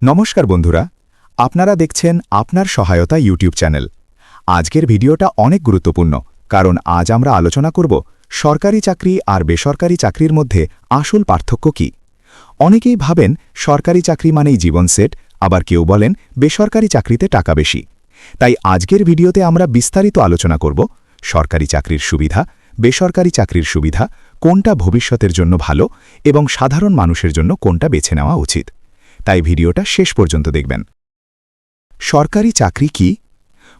নমস্কার বন্ধুরা, আপনারা দেখছেন আপনার সহায়তা ইউটিউব চ্যানেল। আজকের ভিডিওটা অনেক গুরুত্বপূর্ণ, কারণ আজ আমরা আলোচনা করব সরকারি চাকরি আর বেসরকারি চাকরির মধ্যে আসল পার্থক্য কী। অনেকেই ভাবেন সরকারি চাকরি মানেই জীবন সেট, আবার কেউ বলেন বেসরকারি চাকরিতে টাকা বেশি। তাই আজকের ভিডিওতে আমরা বিস্তারিত আলোচনা করব সরকারি চাকরির সুবিধা, বেসরকারি চাকরির সুবিধা, কোনটা ভবিষ্যতের জন্য ভালো এবং সাধারণ মানুষের জন্য কোনটা বেছে নেওয়া উচিত। তাই ভিডিওটা শেষ পর্যন্ত দেখবেন। সরকারি চাকরি কি?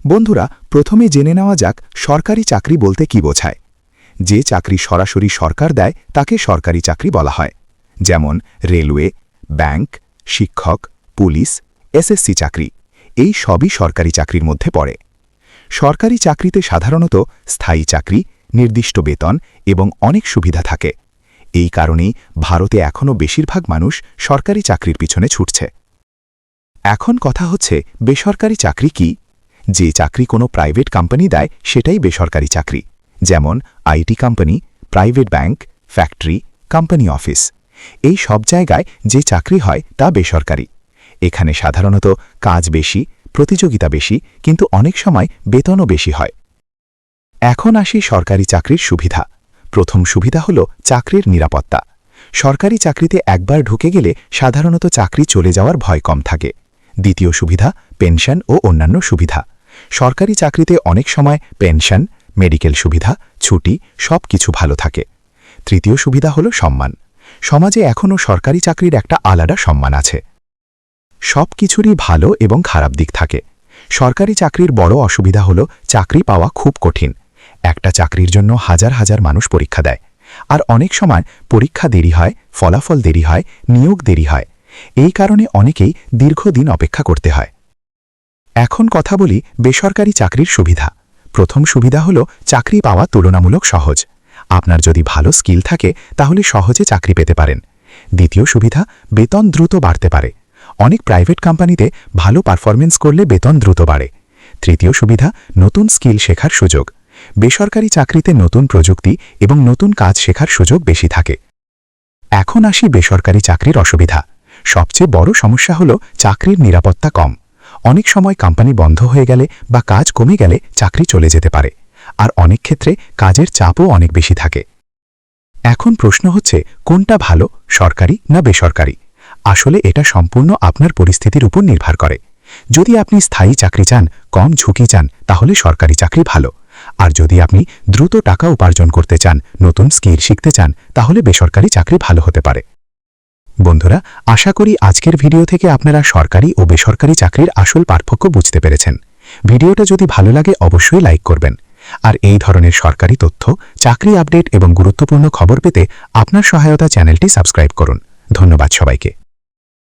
বন্ধুরা, প্রথমে জেনে নেওয়া যাক সরকারি চাকরি বলতে কি বোঝায়। যে চাকরি সরাসরি সরকার দেয় তাকে সরকারি চাকরি বলা হয়, যেমন রেলওয়ে, ব্যাংক, শিক্ষক, পুলিশ, এসএসসি চাকরি। এই সবই সরকারি চাকরির মধ্যে পড়ে। সরকারি চাকরিতে সাধারণত স্থায়ী চাকরি, নির্দিষ্ট বেতন এবং অনেক সুবিধা থাকে। এই কারণেই ভারতে এখনও বেশিরভাগ মানুষ সরকারি চাকরির পিছনে ছুটছে। এখন কথা হচ্ছে বেসরকারি চাকরি কি? যে চাকরি কোনো প্রাইভেট কোম্পানি দেয় সেটাই বেসরকারি চাকরি, যেমন IT company, private bank, factory, company office. এই সব জায়গায় যে চাকরি হয় তা বেসরকারি। এখানে সাধারণত কাজ বেশি, প্রতিযোগিতা বেশি, কিন্তু অনেক সময় বেতনও বেশি হয়। এখন আসি সরকারি চাকরির সুবিধা। প্রথম সুবিধা হল চাকরির নিরাপত্তা। সরকারি চাকরিতে একবার ঢুকে গেলে সাধারণত চাকরি চলে যাওয়ার ভয় কম থাকে। দ্বিতীয় সুবিধা পেনশন ও অন্যান্য সুবিধা। সরকারি চাকরিতে অনেক সময় পেনশন, মেডিকেল সুবিধা, ছুটি সব কিছু ভালো থাকে। তৃতীয় সুবিধা হল সম্মান। সমাজে এখনও সরকারি চাকরির একটা আলাদা সম্মান আছে। সব কিছুরই ভালো এবং খারাপ দিক থাকে। সরকারি চাকরির বড় অসুবিধা হল চাকরি পাওয়া খুব কঠিন। একটা চাকরির জন্য হাজার হাজার মানুষ পরীক্ষা দেয়, আর অনেক সময় পরীক্ষা দেরি হয়, ফলাফল দেরি হয়, নিয়োগ দেরি হয়। এই কারণে অনেকেই দীর্ঘদিন অপেক্ষা করতে হয়। এখন কথা বলি বেসরকারি চাকরির সুবিধা। প্রথম সুবিধা হল চাকরি পাওয়া তুলনামূলক সহজ। আপনার যদি ভালো স্কিল থাকে তাহলে সহজে চাকরি পেতে পারেন। দ্বিতীয় সুবিধা বেতন দ্রুত বাড়তে পারে। অনেক প্রাইভেট কোম্পানিতে ভালো পারফরমেন্স করলে বেতন দ্রুত বাড়ে। তৃতীয় সুবিধা নতুন স্কিল শেখার সুযোগ। বেসরকারি চাকরিতে নতুন প্রযুক্তি এবং নতুন কাজ শেখার সুযোগ বেশি থাকে। এখন আসি বেসরকারি চাকরির অসুবিধা। সবচেয়ে বড় সমস্যা হল চাকরির নিরাপত্তা কম। অনেক সময় কোম্পানি বন্ধ হয়ে গেলে বা কাজ কমে গেলে চাকরি চলে যেতে পারে, আর অনেক ক্ষেত্রে কাজের চাপও অনেক বেশি থাকে। এখন প্রশ্ন হচ্ছে কোনটা ভালো, সরকারি না বেসরকারি? আসলে এটা সম্পূর্ণ আপনার পরিস্থিতির উপর নির্ভর করে। যদি আপনি স্থায়ী চাকরি চান, কম ঝুঁকি চান, তাহলে সরকারি চাকরি ভালো। আর যদি আপনি দ্রুত টাকা উপার্জন করতে চান, নতুন স্কিল শিখতে চান, তাহলে বেসরকারি চাকরি ভালো হতে পারে। বন্ধুরা, আশা করি আজকের ভিডিও থেকে আপনারা সরকারি ও বেসরকারি চাকরির আসল পার্থক্য বুঝতে পেরেছেন। ভিডিওটা যদি ভালো লাগে অবশ্যই লাইক করবেন। আর এই ধরনের সরকারি তথ্য, চাকরি আপডেট এবং গুরুত্বপূর্ণ খবর পেতে আপনার সহায়তা চ্যানেলটি সাবস্ক্রাইব করুন। ধন্যবাদ সবাইকে।